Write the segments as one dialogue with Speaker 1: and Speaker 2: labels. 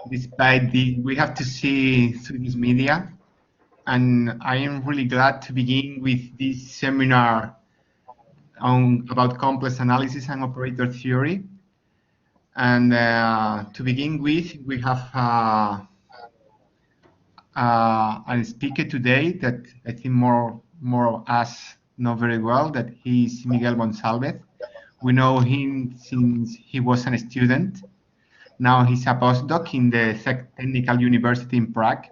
Speaker 1: despite we have to see through this media. And I am really glad to begin with this seminar about complex analysis and operator theory. And to begin with, we have a speaker today that I think more of us know very well, that he is Miguel Monsalve. We know him since he was a student. Now he's a postdoc in the Czech Technical University in Prague,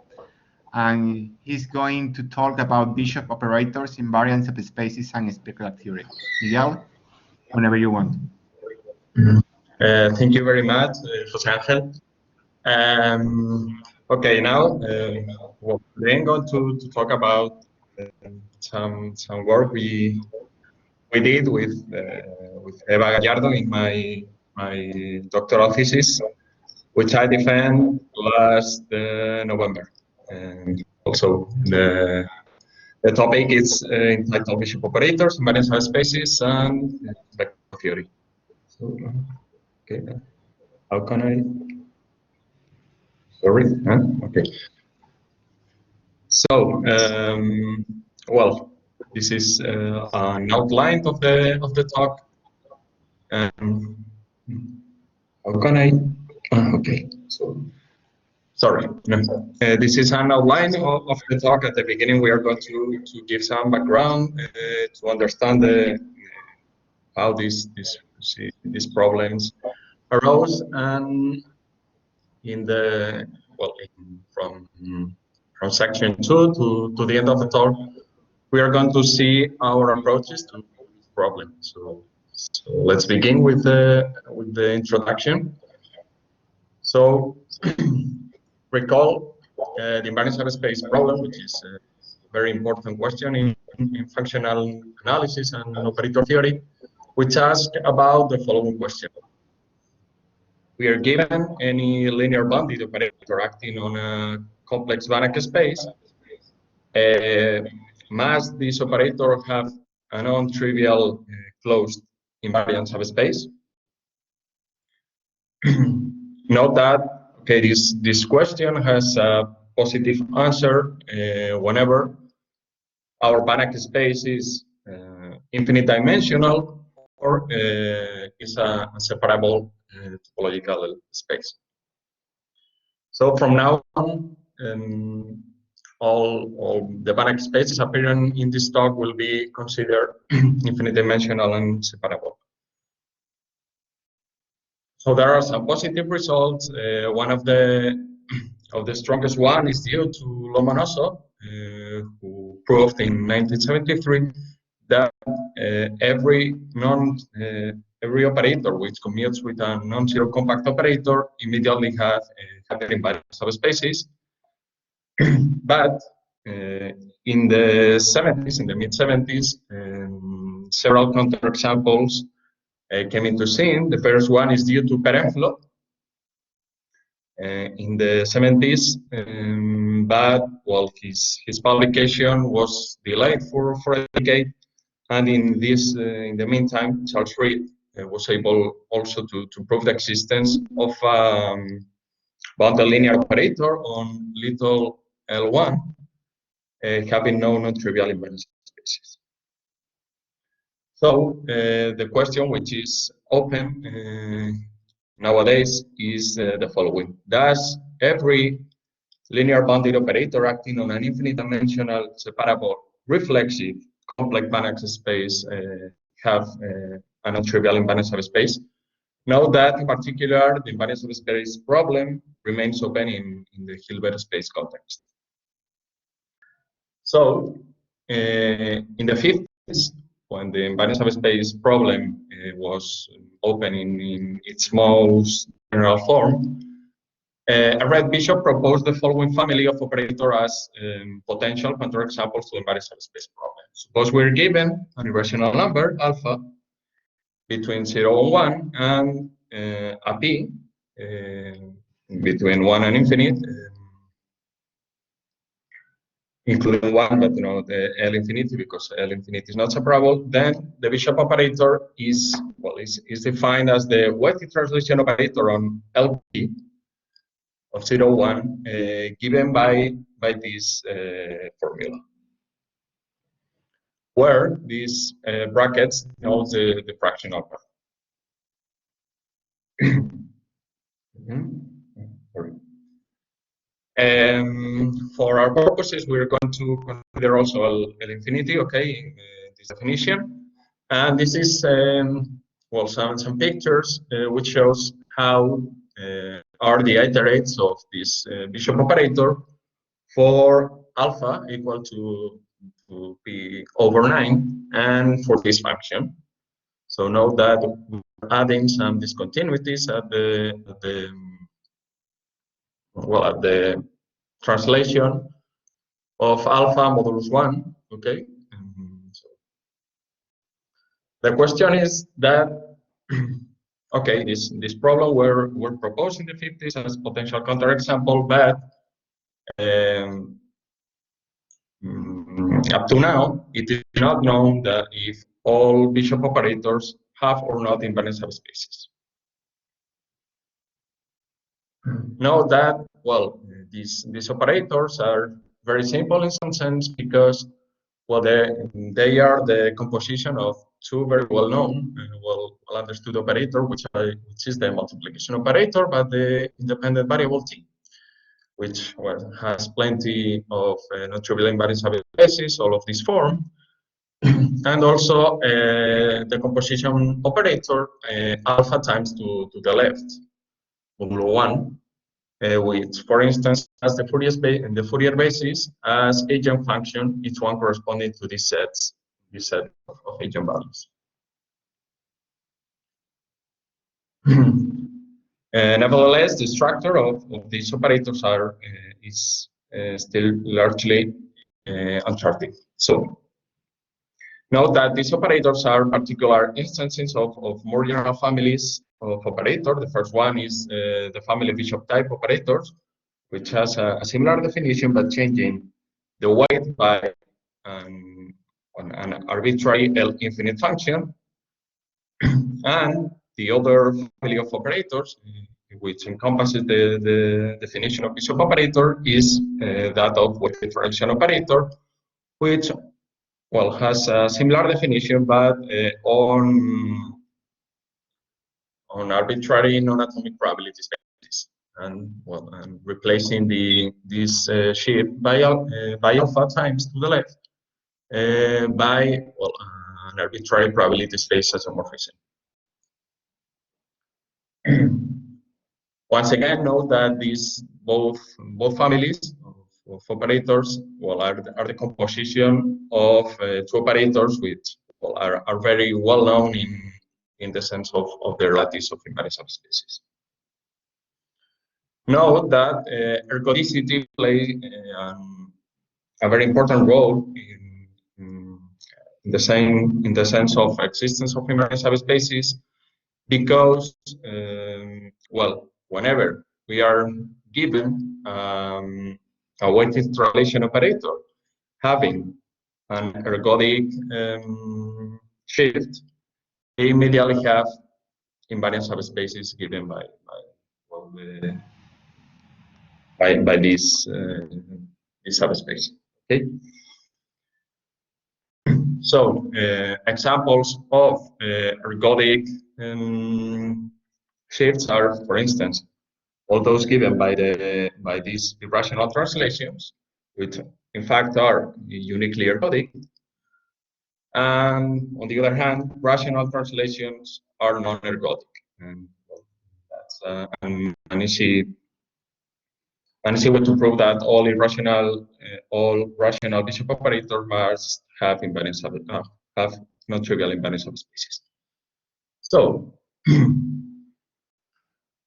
Speaker 1: and he's going to talk about Bishop operators, invariant subspaces, and spectral theory. Miguel, whenever you want.
Speaker 2: Thank you very much, José Ángel. Okay, now well, we're going to talk about some work we did with Eva Gallardo in my doctoral thesis, which I defended last November. And also the topic is entitled Bishop operators, invariant subspaces, and spectral theory. So, okay, how can I? Sorry, huh? Okay. So, well, this is an outline of the talk. How can I? Okay, so sorry. This is an outline of the talk. At the beginning, we are going to give some background to understand how these problems arose, and in the from section 2 to the end of the talk, we are going to see our approaches to this problem. So let's begin with the introduction. So recall the invariant subspace problem, which is a very important question in functional analysis and operator theory, which asks about the following question. We are given any linear bounded operator acting on a complex Banach space. Must this operator have a non-trivial closed invariant subspace? Note that this question has a positive answer whenever our Banach space is infinite dimensional or is a separable topological space. So from now on, all the Banach spaces appearing in this talk will be considered infinite dimensional and separable. So there are some positive results. One of the strongest one is due to Lomonosov, who proved in 1973 that every operator which commutes with a non-zero compact operator immediately has invariant subspaces. But in the 70s, in the mid-70s, several counterexamples came into scene. The first one is due to Perenflo in the 70s, but well, his publication was delayed for a decade, and in the meantime, Charles Reid was able also to prove the existence of bounded linear operator on little L1, having no non-trivial invariant spaces. So the question which is open nowadays is the following: does every linear bounded operator acting on an infinite dimensional separable reflexive complex Banach space have a non-trivial invariant subspace? Note that in particular the invariant subspace problem remains open in the Hilbert space context. So in the 50s, when the invariant subspace problem was open in its most general form, Red Bishop proposed the following family of operators as potential counterexamples to the invariant subspace problem. Suppose we're given an irrational number, alpha, between 0 and 1, and a p between 1 and infinite, including 1, but the L infinity, because L infinity is not separable. Then the Bishop operator is defined as the weighted translation operator on LP of 0, 1 given by this formula, where these brackets denote the fractional part. Sorry. For our purposes, we're going to consider also L infinity, okay, in this definition. And this is, well, some pictures which shows how are the iterates of this Bishop operator for alpha equal to p over 9 and for this function. So note that we're adding some discontinuities at the translation of alpha modulus 1, okay? So the question is that, okay, this problem we're proposing the 50s as potential counterexample, but up to now, it is not known that if all Bishop operators have or not invariant subspaces. Note that, well, these operators are very simple in some sense because, well, they are the composition of two very well-known, well understood operator, which is the multiplication operator, but the independent variable t, which has plenty of non-trivial invariant subspaces, all of this form, and also the composition operator alpha times to the left, modulo 1. Which, for instance, has the Fourier basis as eigenfunction, each one corresponding to this set of eigenvalues. Nevertheless, the structure of these operators is still largely uncharted. So note that these operators are particular instances of more general families of operator. The first one is the family Bishop type operators, which has a similar definition but changing the weight by an arbitrary L infinite function. And the other family of operators, which encompasses the definition of Bishop operator, is that of weight differential operator, which, well, has a similar definition but on arbitrary non-atomic probability spaces, and well, and replacing this shift by alpha times to the left by, well, an arbitrary probability space isomorphism. Once again, note that these both families of operators, well, are the composition of two operators which, well, are very well known in the sense of the lattice of invariant subspaces. Note that ergodicity plays a very important role in the sense of existence of invariant subspaces, because well, whenever we are given a weighted relation operator having an ergodic shift, we immediately have invariant subspaces given by this subspace. Okay. So examples of ergodic shifts are, for instance, all those given by these irrational translations, which in fact are uniquely ergodic. And on the other hand, rational translations are non-ergodic, and that's an easy way to prove that all rational Bishop operators must have non-trivial invariant subspaces. So,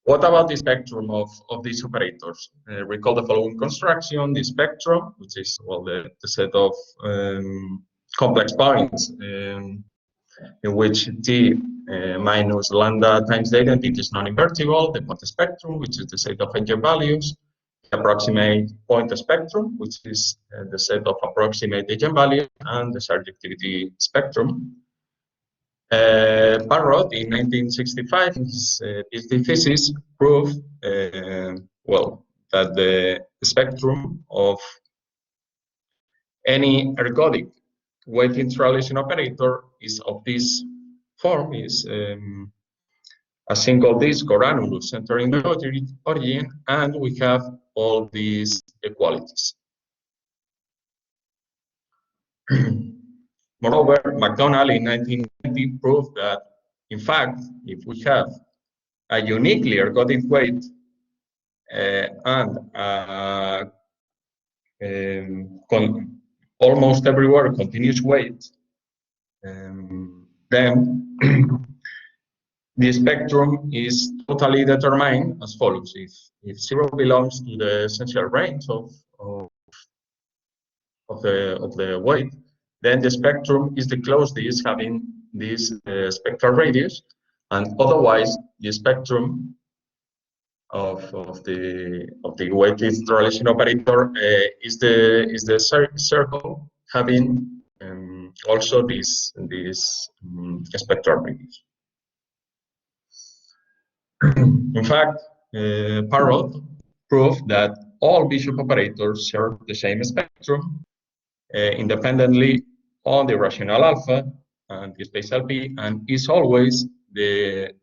Speaker 2: what about the spectrum of these operators? Recall the following construction: the spectrum, which is, well, the set of complex points in which t minus lambda times the identity is non-invertible, the point spectrum, which is the set of eigenvalues, the approximate point spectrum, which is the set of approximate eigenvalues, and the surjectivity spectrum. Parrot in 1965 in his thesis proved, well, that the spectrum of any ergodic weight neutralization operator is of this form, is a single disk or annulus entering the origin, and we have all these equalities. Moreover, McDonald in 1990 proved that, in fact, if we have a uniquely ergodic weight and almost everywhere continuous weight, then the spectrum is totally determined as follows. If 0 belongs to the essential range of the weight, then the spectrum is the closed disk having this spectral radius, and otherwise the spectrum of the weight neutralization operator is the circle having also this spectral radius. In fact, Parrot proved that all Bishop operators share the same spectrum independently on the rational alpha and the spatial P, and is always the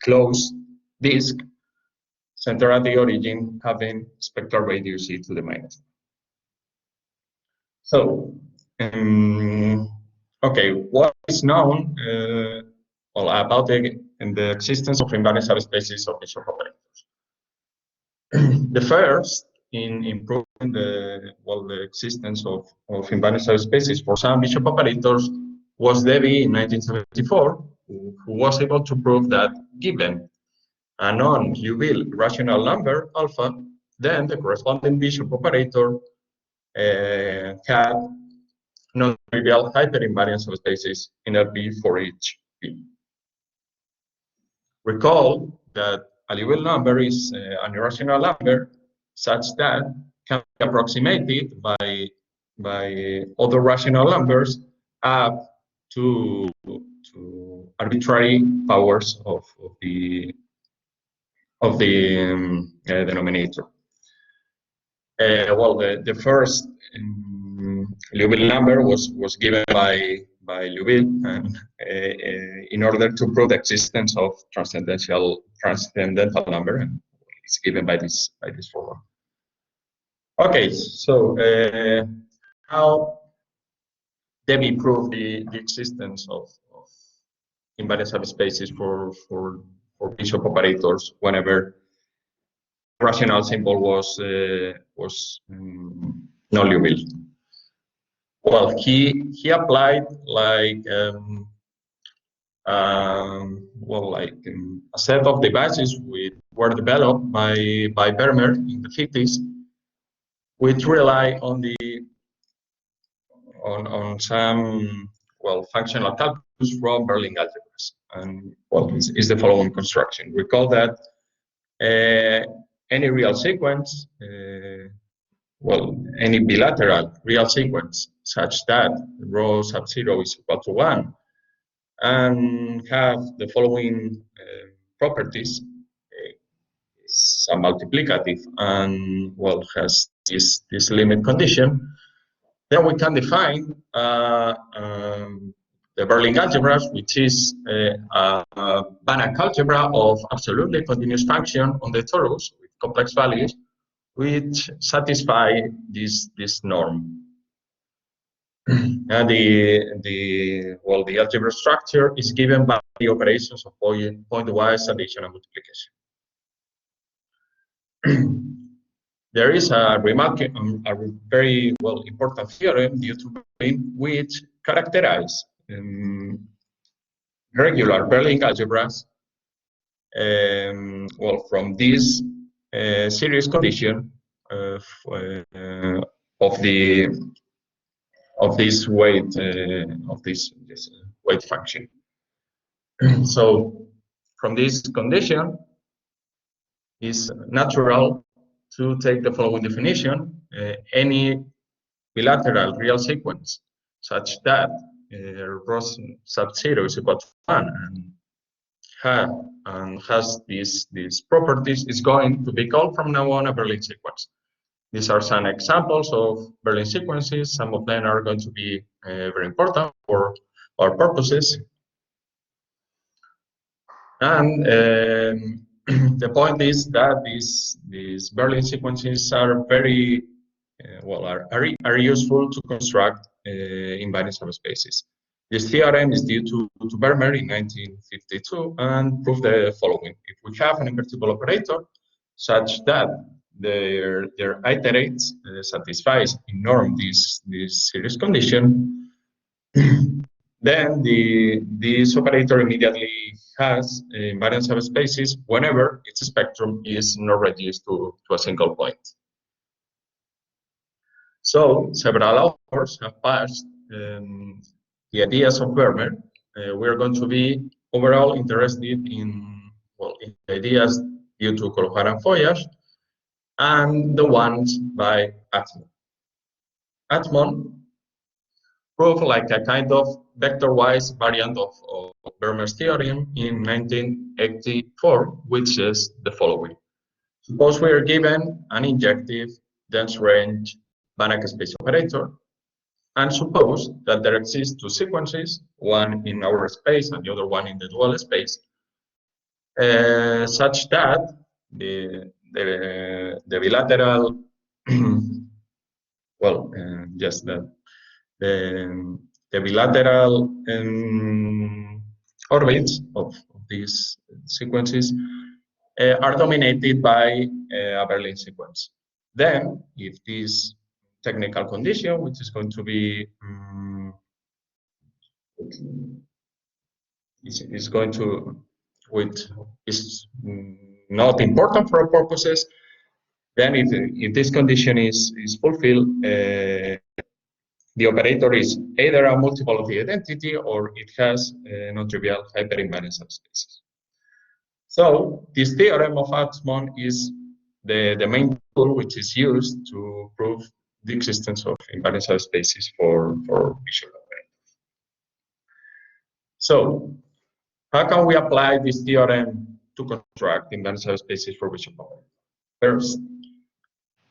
Speaker 2: closed disk centered at the origin having spectral radius e to the minus. So, okay, what is known about the existence of invariant subspaces of Bishop operators? The first in proving the existence of invariant subspaces for some Bishop operators was Devi in 1974, who was able to prove that given a non-Liouville rational number alpha, then the corresponding Bishop operator had non-trivial hyperinvariant subspaces in LP for each P. Recall that a Liouville number is an irrational number such that can be approximated by other rational numbers up to arbitrary powers of the denominator. Well, the first Liouville number was given by Liouville, and in order to prove the existence of transcendental number, and it's given by this formula. Okay, so how Devi proved the existence of invariant subspaces for Bishop operators whenever rational symbol was non-Liouville. Well, he applied like a set of devices which were developed by Vermeer in the 50s, which rely on some functional calculus from Berlin algebras, and is the following construction. Recall that any real sequence, any bilateral real sequence such that rho sub 0 is equal to 1 and have the following properties, is a multiplicative and has this limit condition, then we can define the Berlin algebras, which is a Banach algebra of absolutely continuous function on the torus with complex values, which satisfy this norm. And the algebra structure is given by the operations of pointwise addition and multiplication. There is a very important theorem due to Berlin which characterize regular Berlin algebras from this series condition of this weight function. So from this condition, it's natural to take the following definition: any bilateral real sequence such that rho sub 0 is equal to 1 and has these properties is going to be called from now on a Berlin sequence. These are some examples of Berlin sequences. Some of them are going to be very important for our purposes. And the point is that these Berlin sequences are very are useful to construct invariant subspaces. This theorem is due to Vermeer in 1952 and proved the following: if we have an invertible operator such that their iterates satisfies in norm this series condition, then this operator immediately has invariant subspaces whenever its spectrum is not reduced to a single point. So several authors have passed the ideas of Vermeer. We're going to be overall interested in the ideas due to Colomar and Foyas and the ones by Atmon. Atmon proved like a kind of vector-wise variant of Vermeer's theorem in 1984, which is the following. Suppose we are given an injective dense range Banach space operator, and suppose that there exist two sequences, one in our space and the other one in the dual space, such that the bilateral, just that the bilateral orbits of these sequences are dominated by a Berlin sequence. Then, if this technical condition, which is going to be is not important for our purposes, then if this condition is fulfilled, the operator is either a multiple of the identity or it has non-trivial hyperinvariant subspaces. So this theorem of Atmon is the main tool which is used to prove the existence of invariant subspaces for visual operators. So how can we apply this theorem to construct invariant subspaces for visual operators? First,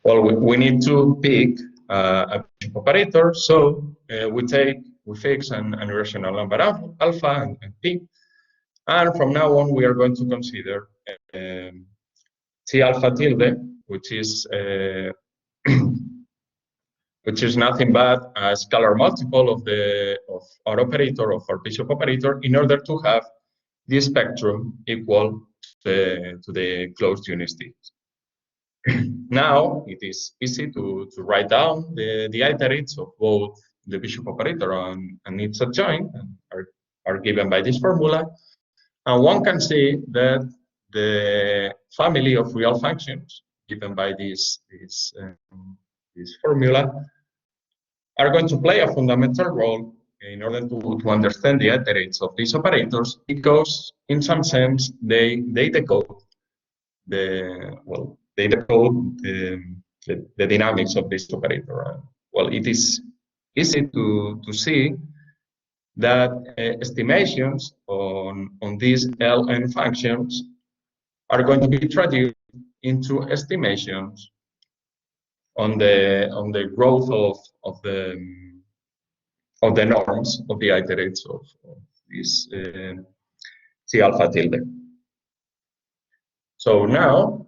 Speaker 2: well, we need to pick a visual operator. So we fix an irrational number alpha and p, and from now on we are going to consider T alpha tilde, which is nothing but a scalar multiple of our operator, of our Bishop operator, in order to have the spectrum equal to the closed unit states. Now it is easy to write down the iterates of both the Bishop operator and its adjoint, and are given by this formula. And one can see that the family of real functions given by this formula are going to play a fundamental role in order to understand the iterates of these operators, because in some sense they decode the dynamics of this operator. Well, it is easy to see that estimations on these Ln functions are going to be traduced into estimations on the growth of the norms of the iterates of this C alpha tilde. So now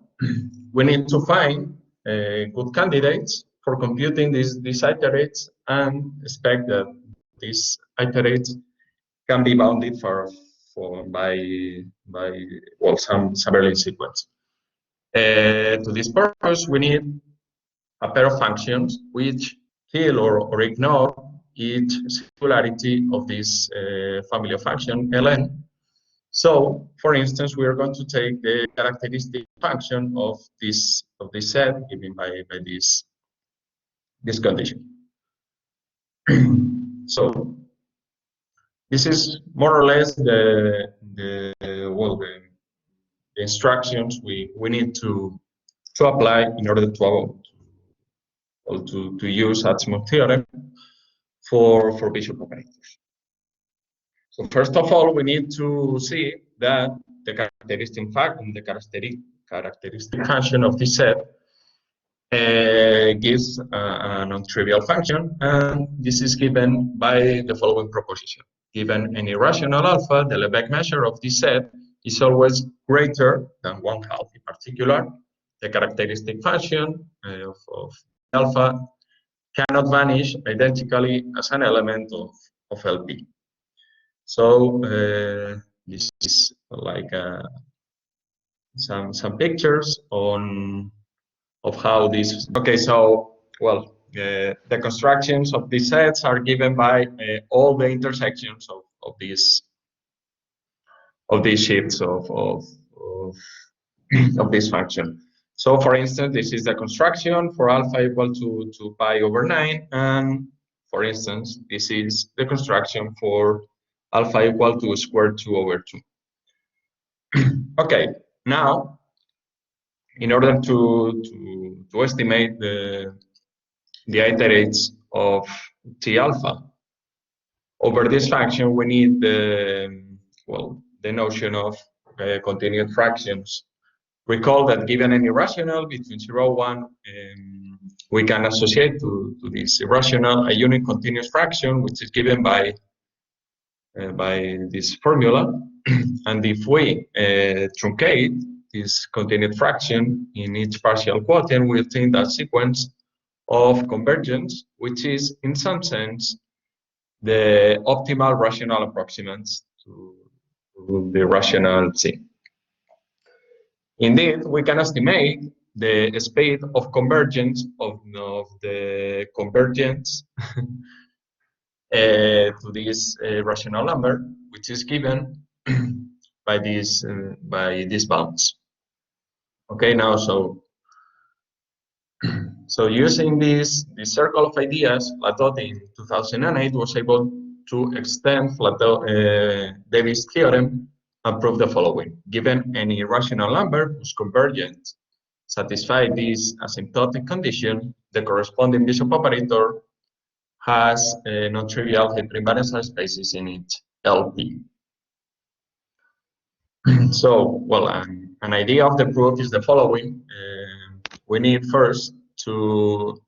Speaker 2: we need to find good candidates for computing these iterates and expect that these iterates can be bounded by some Berlin sequence. To this purpose, we need a pair of functions which kill or ignore each singularity of this family of function Ln. So, for instance, we are going to take the characteristic function of this set given by this condition. So, this is more or less the instructions we need to apply in order to use Atmon theorem for Bishop operators. So first of all, we need to see that the characteristic function of this set gives a non-trivial function, and this is given by the following proposition. Given any rational alpha, the Lebesgue measure of this set is always greater than 1/2. In particular, the characteristic function of alpha cannot vanish identically as an element of LP. So this is like some pictures of how this. Okay, so well, the constructions of these sets are given by all the intersections of these shifts of this function. So, for instance, this is the construction for alpha equal to pi over 9, and for instance, this is the construction for alpha equal to square 2 over 2. Okay, now, in order to estimate the iterates of T alpha over this function, we need the notion of continued fractions. Recall that given any rational between 0 and 1, we can associate to this irrational a unit continuous fraction, which is given by this formula. And if we truncate this continued fraction in each partial quotient, we obtain that sequence of convergence, which is in some sense the optimal rational approximates to the rational C. Indeed, we can estimate the speed of convergence of the convergence to this rational number, which is given by these bounds. Okay, now so using this circle of ideas, Plateau in 2008 was able to extend Davis' theorem and prove the following: given any rational number whose convergence satisfies this asymptotic condition, the corresponding bishop operator has non-trivial invariant subspaces in its LP. So, well, an idea of the proof is the following: we need first to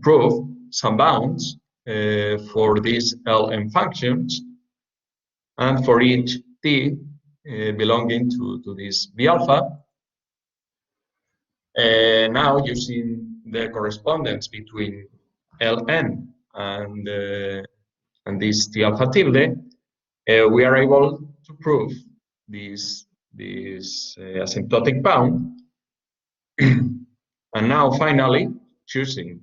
Speaker 2: prove some bounds for these Lm functions, and for each T belonging to this B alpha. Now, using the correspondence between Ln and this T alpha tilde, we are able to prove this asymptotic bound. And now, finally, choosing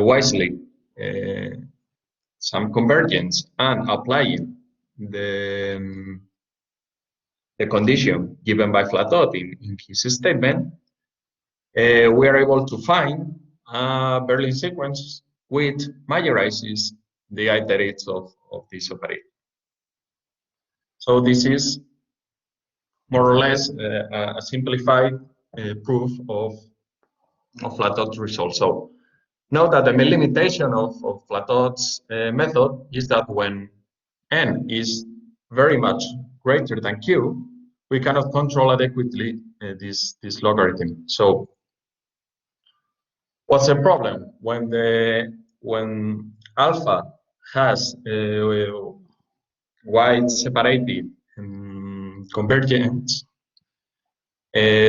Speaker 2: wisely some convergence and applying the condition given by Plateau in his statement, we are able to find a Berlin sequence which majorizes the iterates of this operator. So this is more or less a simplified proof of Plateau's result. So note that the main limitation of Plateau's method is that when n is very much greater than q, we cannot control adequately this logarithm. So what's the problem? When alpha has wide separated convergence,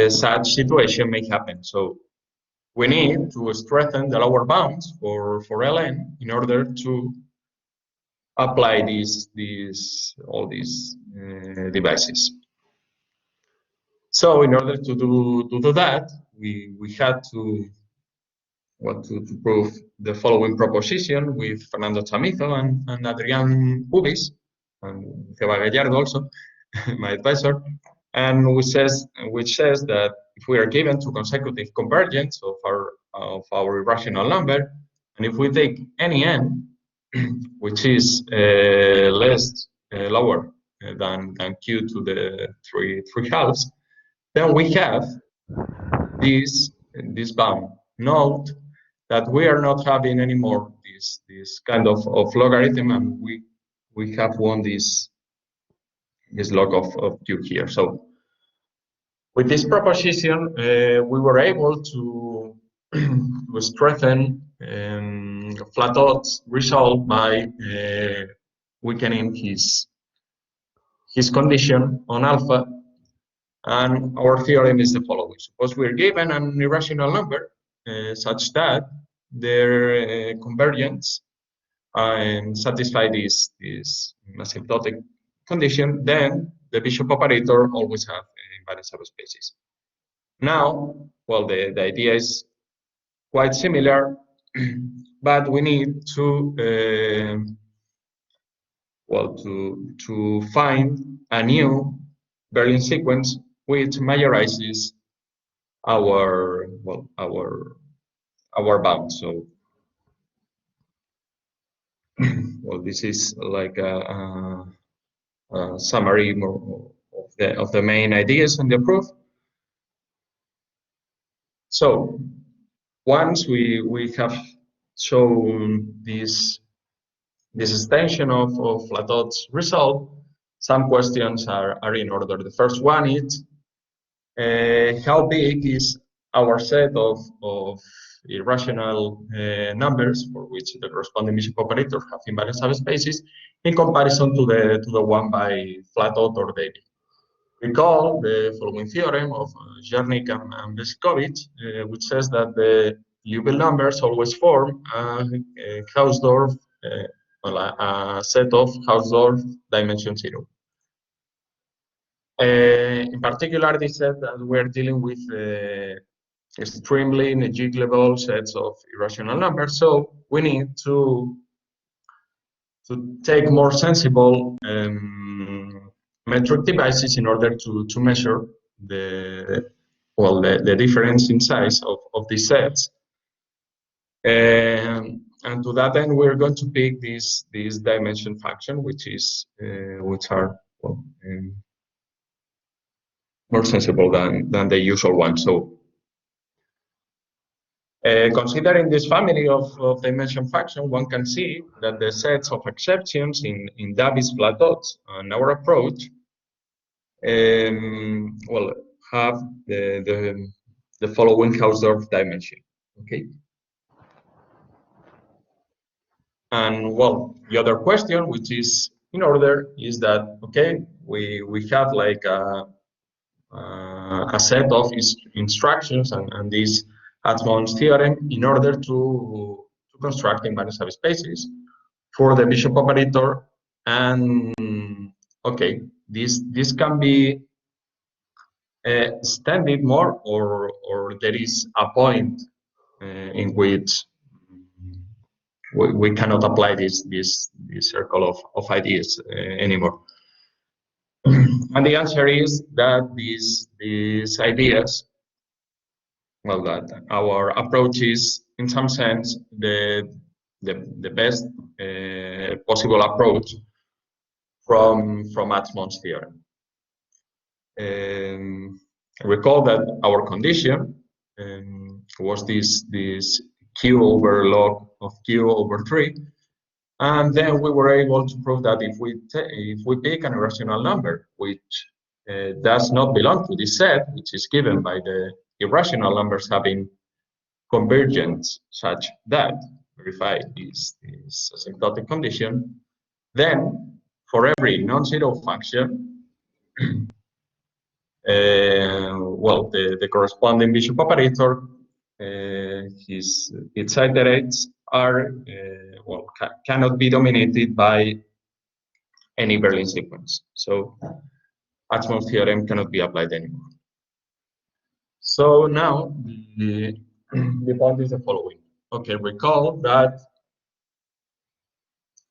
Speaker 2: such situation may happen. So we need to strengthen the lower bounds for Ln in order to apply all these devices. So in order to do that, we had to prove the following proposition with Fernando Chamizo and Adrián Ubis, and Seba Gallardo also, my advisor, and which says that if we are given two consecutive convergence of our irrational number, and if we take any n, which is lower than q to the 3 halves, then we have this bound. Note that we are not having anymore this kind of logarithm, and we have won this log of q here. So with this proposition, we were able to strengthen Flatot's result by weakening his condition on alpha. And our theorem is the following. Suppose we're given an irrational number such that their convergence and satisfy this asymptotic condition, then the Bishop operator always have invariant subspaces. Now, well, the idea is quite similar, but we need to to find a new Berlin sequence which majorizes our bound. So well, this is like a summary of the main ideas in the proof. So once we have shown this extension of Flatot's result, some questions are in order. The first one is how big is our set of irrational numbers for which the corresponding Bishop operators have invariant subspaces in comparison to the one by Flatot or Davy. Recall the following theorem of Zhernik and Veskovich, which says that the Liouville numbers always form a Hausdorff, a set of Hausdorff dimension 0. In particular, this said that we're dealing with extremely negligible sets of irrational numbers, so we need to take more sensible metric devices in order to measure the difference in size of these sets. And to that end, we're going to pick this dimension function, which are more sensible than the usual one. So considering this family of dimension function, one can see that the sets of exceptions in Davis Flatots and our approach have the following Hausdorff dimension. Okay. And well, the other question, which is in order, is that okay, we have like a set of instructions and this Atmann's theorem in order to construct invariant subspaces for the Bishop operator. And okay, this can be extended more, or there is a point in which we cannot apply this circle of ideas anymore. And the answer is that these ideas, well, that our approach is in some sense the best possible approach from Atmann's theorem. Recall that our condition was this q over log of q over 3, and then we were able to prove that if we pick an irrational number which does not belong to this set, which is given by the irrational numbers having convergence such that verify this asymptotic condition, then for every non-zero function, well, the corresponding Bishop operator, its iterates are cannot be dominated by any Berlin sequence. So Atmann's theorem cannot be applied anymore. So now the point is the following. Okay, recall that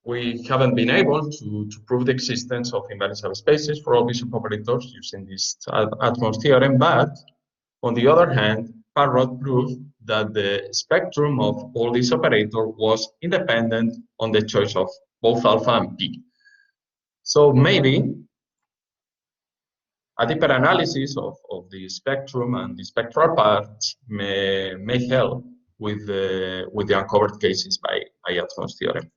Speaker 2: we haven't been able to prove the existence of invariant subspaces for all Bishop operators using this Atmann's theorem, but on the other hand, Parrot proved that the spectrum of all these operators was independent on the choice of both alpha and p. So maybe A deeper analysis of the spectrum and the spectral parts may help with the uncovered cases by Adfon's theorem.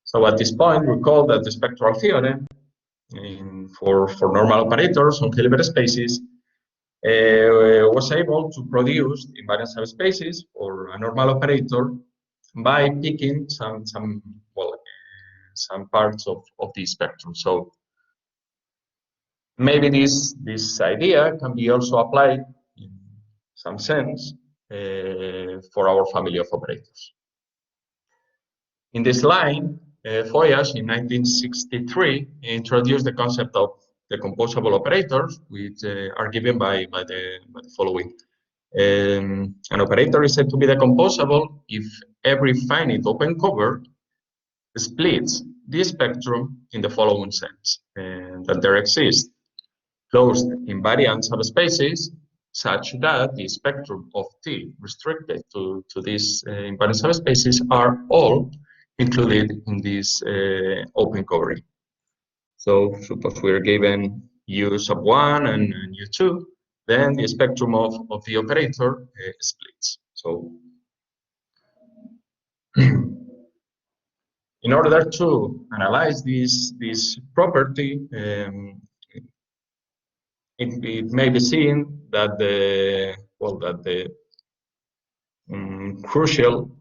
Speaker 2: So at this point, recall that the spectral theorem for normal operators on Hilbert spaces was able to produce invariant subspaces for a normal operator by picking some parts of the spectrum. So maybe this idea can be also applied in some sense for our family of operators. In this line, Foyas in 1963 introduced the concept of the composable operators, which are given by the following. An operator is said to be decomposable if every finite open cover splits the spectrum in the following sense, that there exist closed invariant subspaces such that the spectrum of T restricted to these invariant subspaces are all included in this open covering. So suppose we're given U sub 1 and U 2, then the spectrum of the operator splits. So in order to analyze this property, it may be seen that the crucial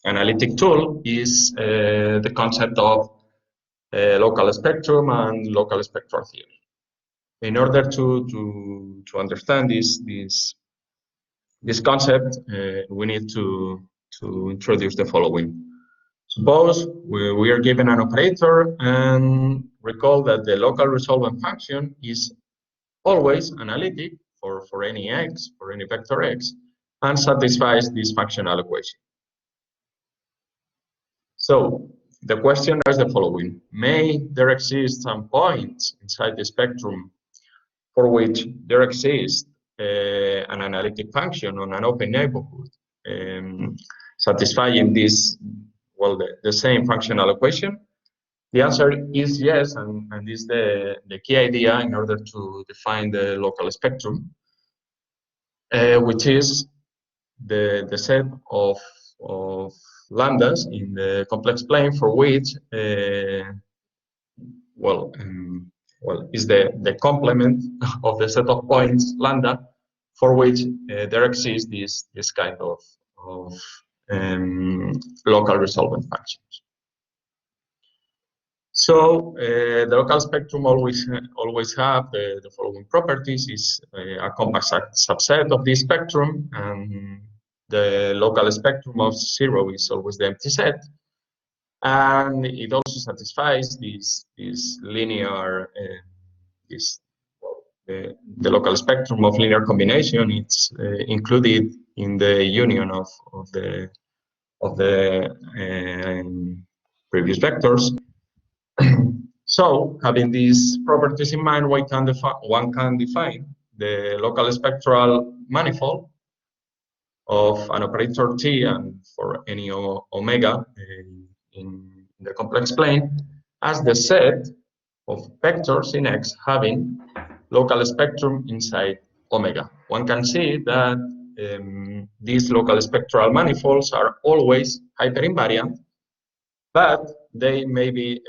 Speaker 2: analytic tool is the concept of local spectrum and local spectral theory. In order to understand this concept, we need to introduce the following. Suppose we are given an operator and recall that the local resolvent function is always analytic for any x, for any vector x, and satisfies this functional equation. So the question is the following. May there exist some points inside the spectrum for which there exists an analytic function on an open neighborhood satisfying this, the same functional equation? The answer is yes, and this is the key idea in order to define the local spectrum, which is the set of lambdas in the complex plane for which is the complement of the set of points lambda for which there exists this kind of local resolvent functions. So the local spectrum always have the following properties: is a compact subset of this spectrum, and the local spectrum of 0 is always the empty set, and it also satisfies this linear the local spectrum of linear combination. It's included in the union of the previous vectors. So, having these properties in mind, one can define the local spectral manifold of an operator T and for any omega in the complex plane as the set of vectors in X having local spectrum inside omega. One can see that these local spectral manifolds are always hyperinvariant, but they may be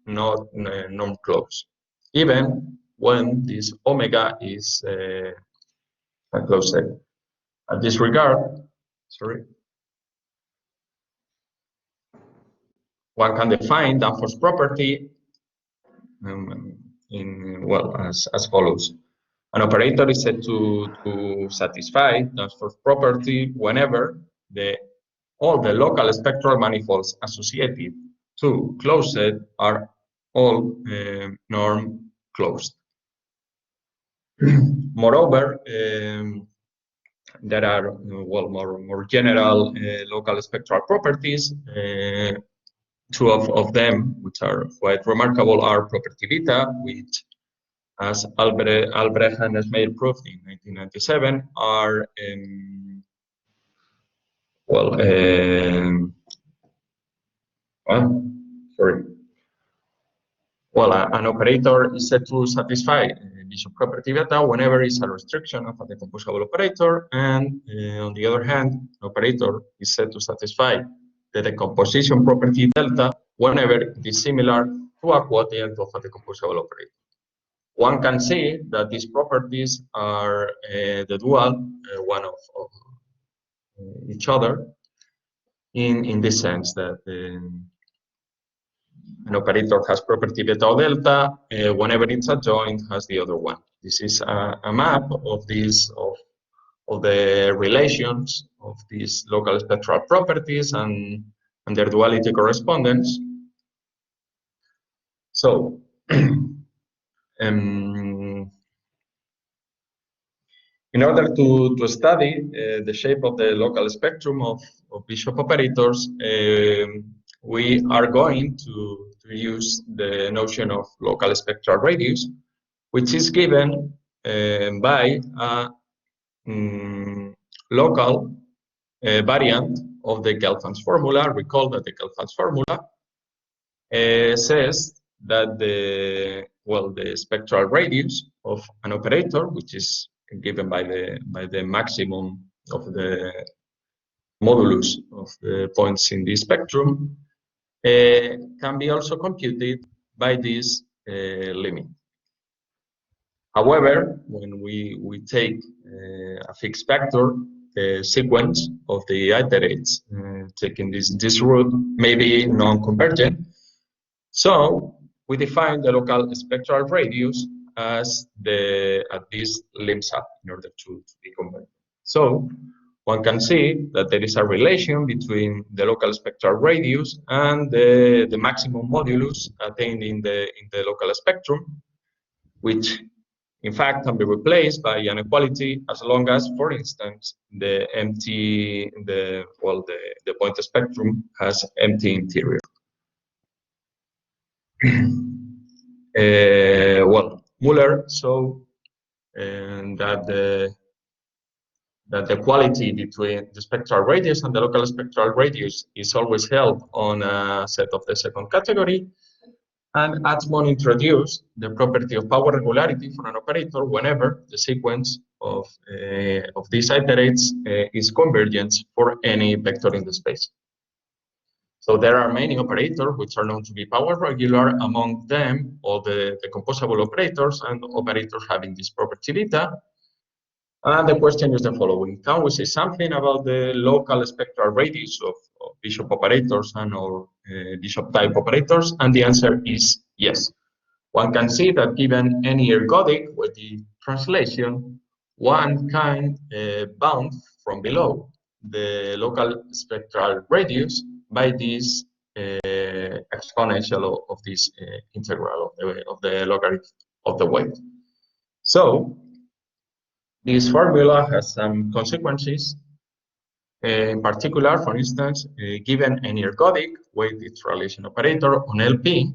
Speaker 2: not non-closed, even when this omega is a closed set. At this regard, one can define Danforth's property as follows. An operator is said to satisfy Danforth's property whenever all the local spectral manifolds associated to closed set are all norm closed. Moreover, there are more general local spectral properties. Two of them, which are quite remarkable, are property beta, which, as Albrecht and Schmeyer proved in 1997, are Well, an operator is said to satisfy bishop property beta whenever it's a restriction of a decomposable operator, and on the other hand, an operator is said to satisfy the decomposition property delta whenever it is similar to a quotient of a decomposable operator. One can see that these properties are the dual one of each other in this sense that an operator has property beta or delta whenever it's adjoint has the other one. This is a map of these of the relations of these local spectral properties and their duality correspondence. So in order to study the shape of the local spectrum of bishop operators, we are going to use the notion of local spectral radius, which is given by a local variant of the Gelfand's formula. Recall that the Gelfand's formula says that the spectral radius of an operator, which is given by the maximum of the modulus of the points in the spectrum, can be also computed by this limit. However, when we take a fixed vector, the sequence of the iterates taking this route may be non-convergent. So we define the local spectral radius as at this lim sub in order to be convergent. So one can see that there is a relation between the local spectral radius and the maximum modulus attained in the local spectrum, which in fact can be replaced by an equality as long as, for instance, the point spectrum has empty interior. Muller saw that the equality between the spectral radius and the local spectral radius is always held on a set of the second category. And Atzmon introduced the property of power regularity for an operator whenever the sequence of these iterates is convergent for any vector in the space. So there are many operators which are known to be power regular, among them all the composable operators and operators having this property beta. And the question is the following: can we say something about the local spectral radius of bishop operators and or bishop type operators? And the answer is yes. One can see that given any ergodic with the translation, one can bound from below the local spectral radius by this exponential of this integral of the logarithm of the weight. So this formula has some consequences. In particular, for instance, given an ergodic weighted relation operator on LP,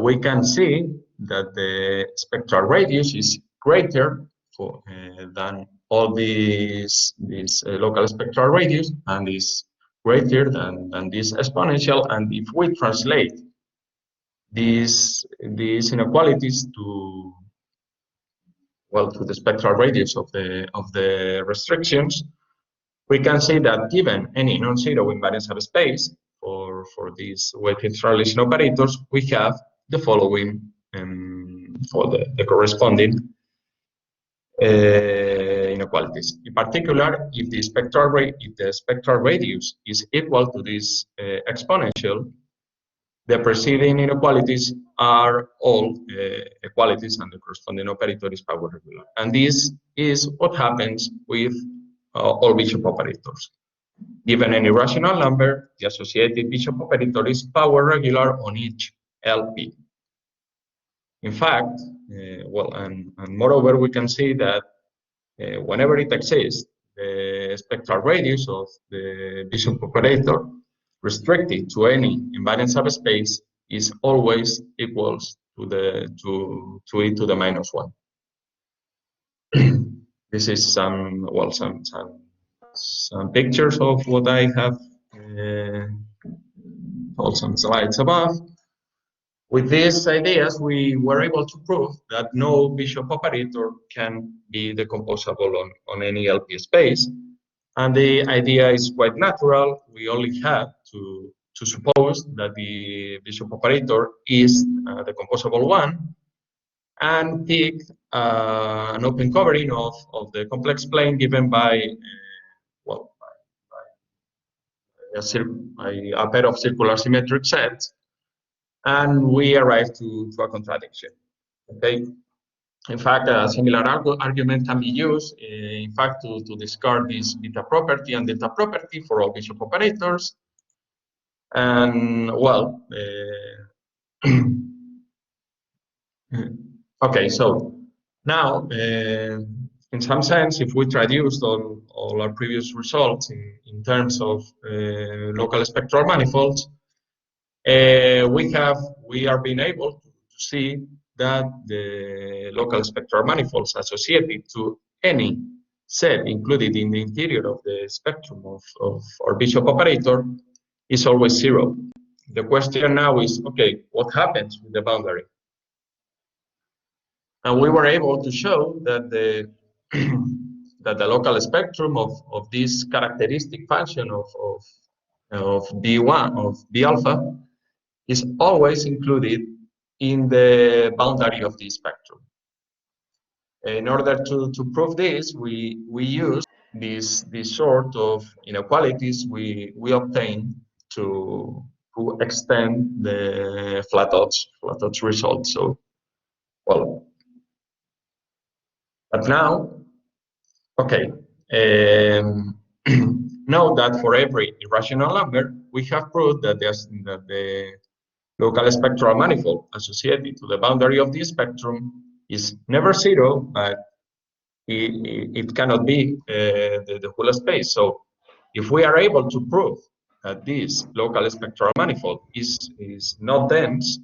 Speaker 2: we can see that the spectral radius is greater than all these local spectral radius, and is greater than this exponential. And if we translate these inequalities to the spectral radius of the restrictions, we can see that given any non-zero invariant subspace for these weighted relation operators, we have the following for the corresponding inequalities. In particular, if the spectral radius is equal to this exponential, the preceding inequalities are all equalities, and the corresponding operator is power regular. And this is what happens with all bishop operators. Given any rational number, the associated bishop operator is power regular on each LP. In fact, and moreover, we can see that whenever it exists, the spectral radius of the bishop operator restricted to any invariant subspace is always equals to e to the minus 1. This is some pictures of what I have, some slides above. With these ideas, we were able to prove that no bishop operator can be decomposable on any LP space. And the idea is quite natural. We only have to suppose that the bishop operator is the composable one, and pick an open covering of the complex plane given by, well, by a pair of circular symmetric sets, and we arrive to a contradiction. Okay. In fact, a similar argument can be used, in fact, to discard this beta property and delta property for all bishop operators. And well, okay, so now, in some sense, if we traduce all our previous results in terms of local spectral manifolds, we are being able to see that the local spectral manifolds associated to any set included in the interior of the spectrum of our bishop operator is always 0. The question now is, okay, what happens with the boundary? And we were able to show that the that the local spectrum of this characteristic function of B1 of B alpha is always included in the boundary of the spectrum. In order to prove this, we use this sort of inequalities we obtain to extend the flat odds result. So, well, but now, okay, note that for every irrational number, we have proved that the local spectral manifold associated to the boundary of the spectrum is never 0, but it cannot be the whole space. So if we are able to prove that this local spectral manifold is not dense,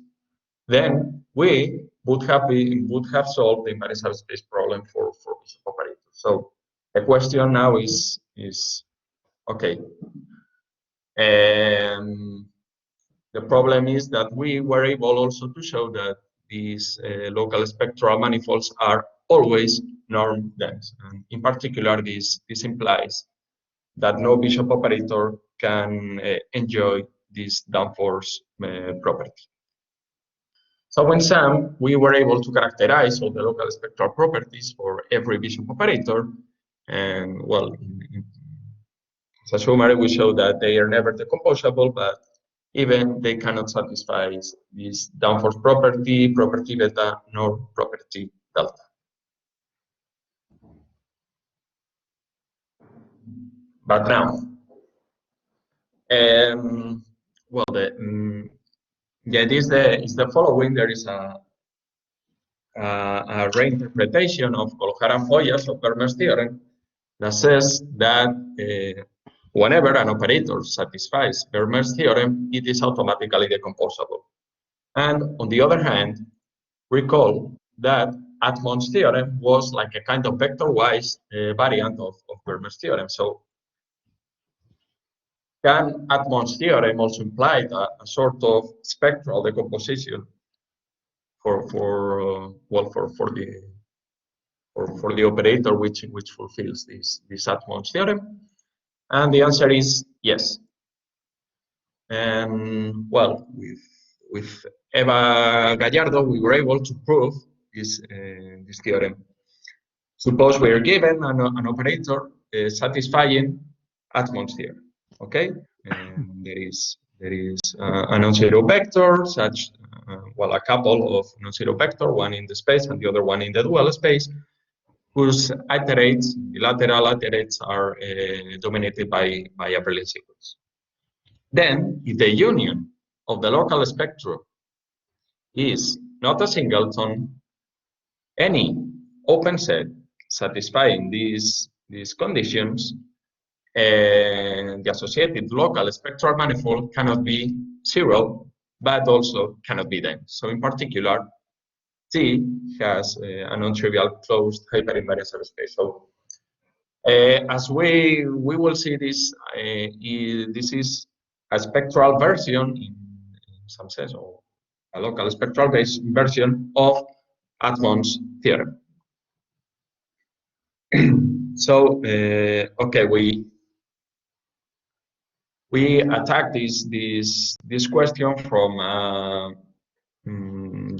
Speaker 2: then we would have solved the invariant subspace problem for bishop operators. So the question now is okay. The problem is that we were able also to show that these local spectral manifolds are always norm dense. And in particular, this implies that no bishop operator can enjoy this downforce property. So in sum, we were able to characterize all the local spectral properties for every bishop operator. And well, as a summary, we show that they are never decomposable, but even they cannot satisfy this downforce property, property beta, nor property delta. But now, well, the idea is the following. There is a reinterpretation of Colojara-Foyas of Vermeer's theorem that says that whenever an operator satisfies Vermeer's theorem, it is automatically decomposable. And on the other hand, recall that Atmann's theorem was like a kind of vector-wise variant of Vermeer's theorem. So can Atmann's theorem also imply a sort of spectral decomposition for the operator which fulfills this Atmann's theorem? And the answer is yes. And well, with Eva Gallardo, we were able to prove this theorem. Suppose we are given an operator satisfying Atmann's theorem. Okay, and there is a non-zero vector such well, a couple of non-zero vector, one in the space and the other one in the dual space, whose iterates, bilateral iterates, are dominated by a Berlin sequence. Then, if the union of the local spectrum is not a singleton, any open set satisfying these conditions, and the associated local spectral manifold cannot be 0, but also cannot be dense. So in particular, T has a non-trivial closed hyperinvariant subspace. So as we will see this, this is a spectral version in some sense, or local spectral-based version of Atmann's theorem. So, okay, we attack this question from a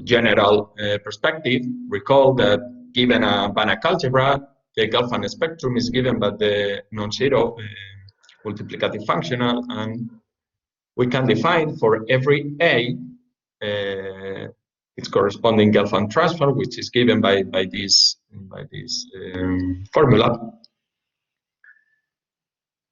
Speaker 2: general perspective. Recall that given a Banach algebra, the Gelfand spectrum is given by the non-zero multiplicative functional, and we can define for every A its corresponding Gelfand transfer, which is given by this formula.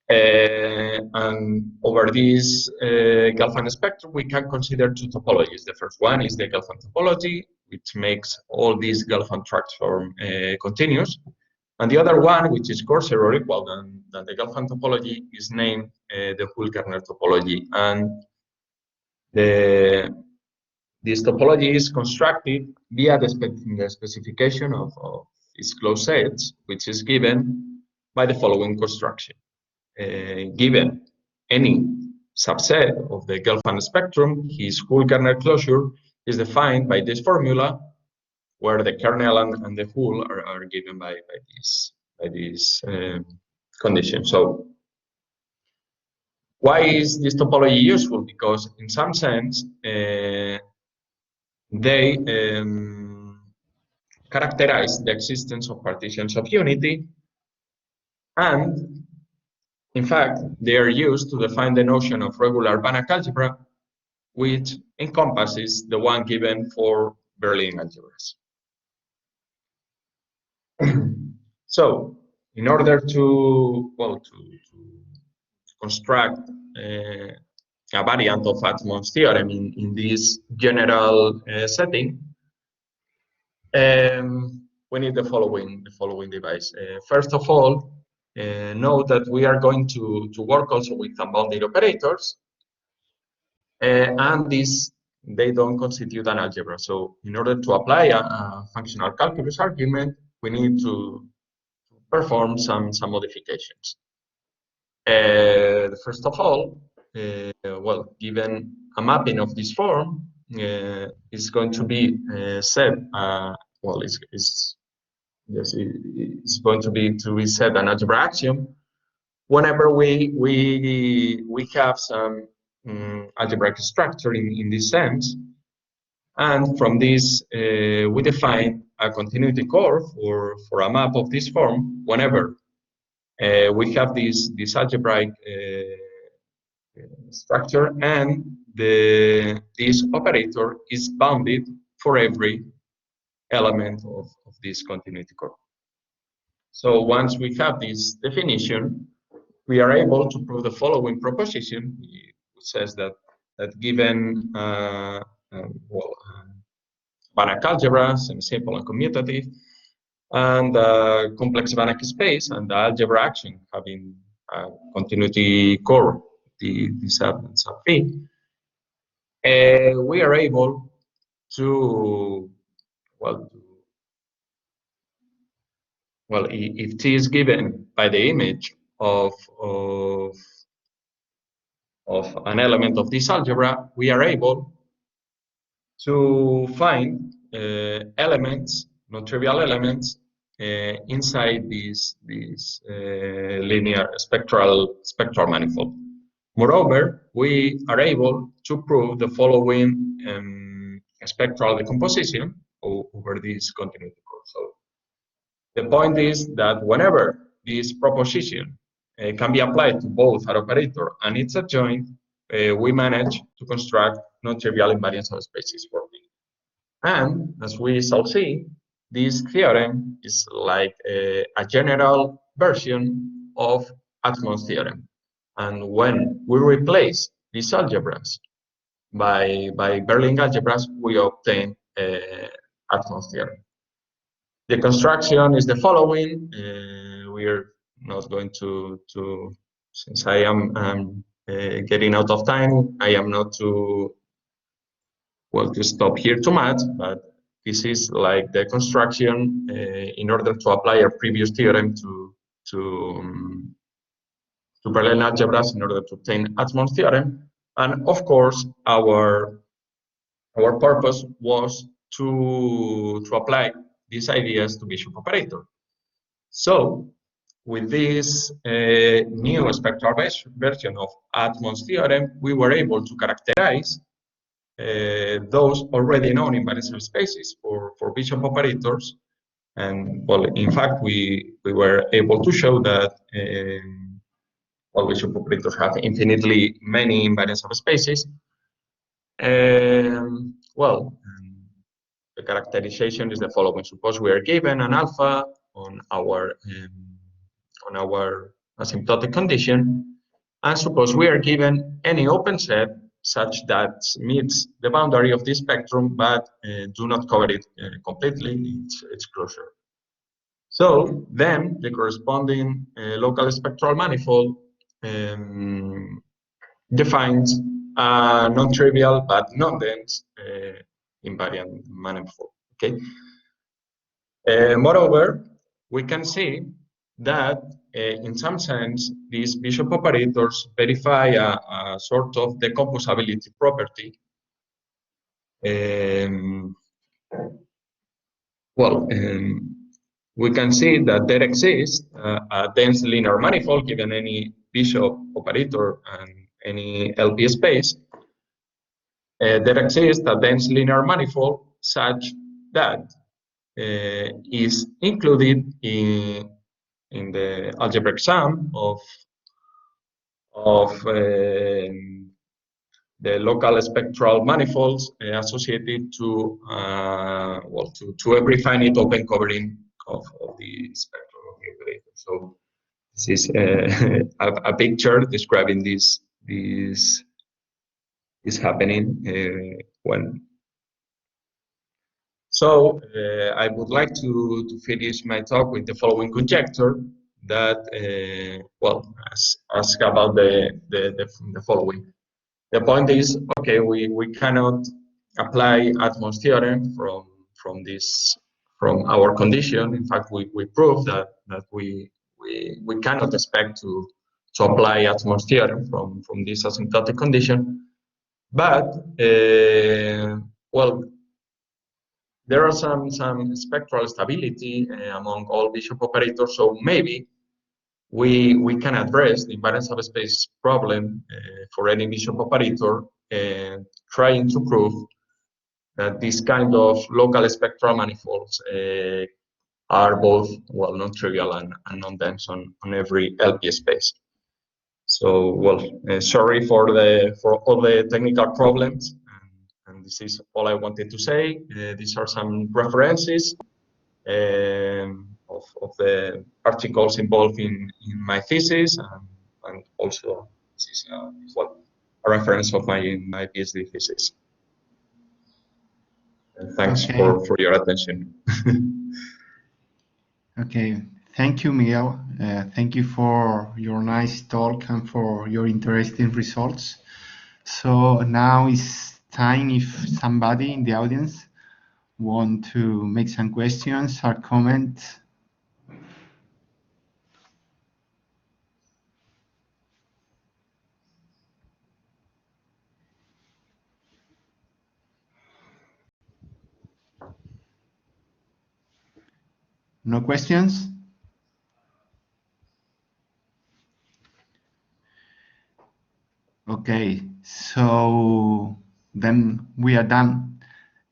Speaker 2: And over this Gelfand spectrum, we can consider two topologies. The first one is the Gelfand topology, which makes all these Gelfand transform continuous. And the other one, which is coarser or equal than the Gelfand topology, is named the Hull-Kerner topology. And this topology is constructed via the specification of its closed sets, which is given by the following construction. Given any subset of the Gelfand spectrum, his Hull-Kerner closure is defined by this formula, where the kernel and the Hull are given by this condition. So, why is this topology useful? Because in some sense, they characterize the existence of partitions of unity, and in fact, they are used to define the notion of regular Banach algebra, which encompasses the one given for Berlin algebras. So, in order to construct a variant of Atmann's theorem in this general setting, we need the following device. First of all, note that we are going to work also with unbounded operators, and they don't constitute an algebra. So in order to apply a functional calculus argument, we need to perform some modifications. First of all, given a mapping of this form, is going to be set. It's going to be set an algebra axiom whenever we have some algebraic structure in this sense, and from this we define a continuity curve for a map of this form whenever we have this algebraic structure, and this operator is bounded for every element of this continuity curve. So once we have this definition, we are able to prove the following proposition, which says that given Banach algebra, semi-simple and commutative, and complex Banach space, and the algebra action having a continuity core, the sub phi, we are able to if T is given by the image of an element of this algebra, we are able to find elements, non-trivial elements, inside this linear spectral manifold. Moreover, we are able to prove the following spectral decomposition over this continuity curve. So the point is that whenever this proposition can be applied to both our operator and its adjoint, we manage to construct non-trivial invariant subspaces for B. And as we shall see, this theorem is like a general version of Atmann's theorem. And when we replace these algebras by Berlin algebras, we obtain Atmann's theorem. The construction is the following. We are not going to since I am getting out of time, I am not to stop here too much, but this is like the construction in order to apply our previous theorem to Berlin algebras in order to obtain Atmann's theorem. And of course, our our purpose was to apply these ideas to Bishop operator. So with this new spectral version of Atmos theorem, we were able to characterize those already known invariant subspaces for Bishop operators. And well, in fact, we were able to show that all Bishop operators have infinitely many invariant subspaces. Well, the characterization is the following. Suppose we are given an alpha on our asymptotic condition, and suppose we are given any open set such that meets the boundary of this spectrum, but do not cover it completely, its closure. So then the corresponding local spectral manifold defines a non-trivial but non-dense invariant manifold. Okay. Moreover, we can see that in some sense these Bishop operators verify a sort of decomposability property. We can see that there exists a dense linear manifold given any Bishop operator and any LP space. There exists a dense linear manifold such that is included in the algebraic sum of the local spectral manifolds associated to every finite open covering of the spectrum of the operator. So this is a picture describing this is happening when. So I would like to finish my talk with the following conjecture that ask about the following. The point is, okay, we cannot apply Atmos theorem from our condition. In fact, we proved that we cannot expect to apply Atmos theorem from this asymptotic condition. But there are some spectral stability among all Bishop operators, so maybe we can address the invariant subspace problem for any Bishop operator, trying to prove that this kind of local spectral manifolds are both non-trivial and non-dense on every LP space. So sorry for all the technical problems, and this is all I wanted to say. These are some references of the articles involved in my thesis, and also this is a reference of my PhD thesis. And thanks for your attention.
Speaker 1: Okay, thank you, Miguel. Thank you for your nice talk and for your interesting results. So now it's time if somebody in the audience want to make some questions or comment. No questions? Okay, so then we are done.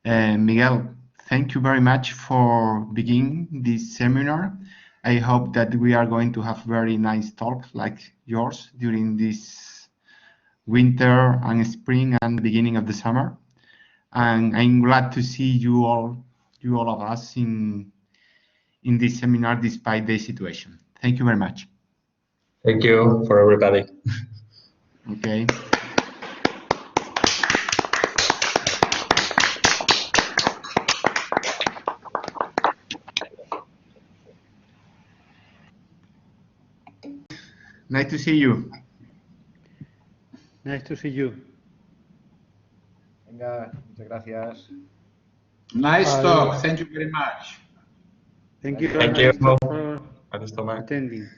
Speaker 1: Miguel, thank you very much for beginning this seminar. I hope that we are going to have very nice talk like yours during this winter and spring and beginning of the summer. And I'm glad to see you all of us in this seminar despite the situation. Thank you very much.
Speaker 2: Thank you for everybody.
Speaker 1: Okay. Nice to see you.
Speaker 3: Nice to see you.
Speaker 4: Venga, muchas gracias.
Speaker 5: Nice talk. Thank you very much.
Speaker 3: Thank you.
Speaker 2: Thank you
Speaker 3: For attending.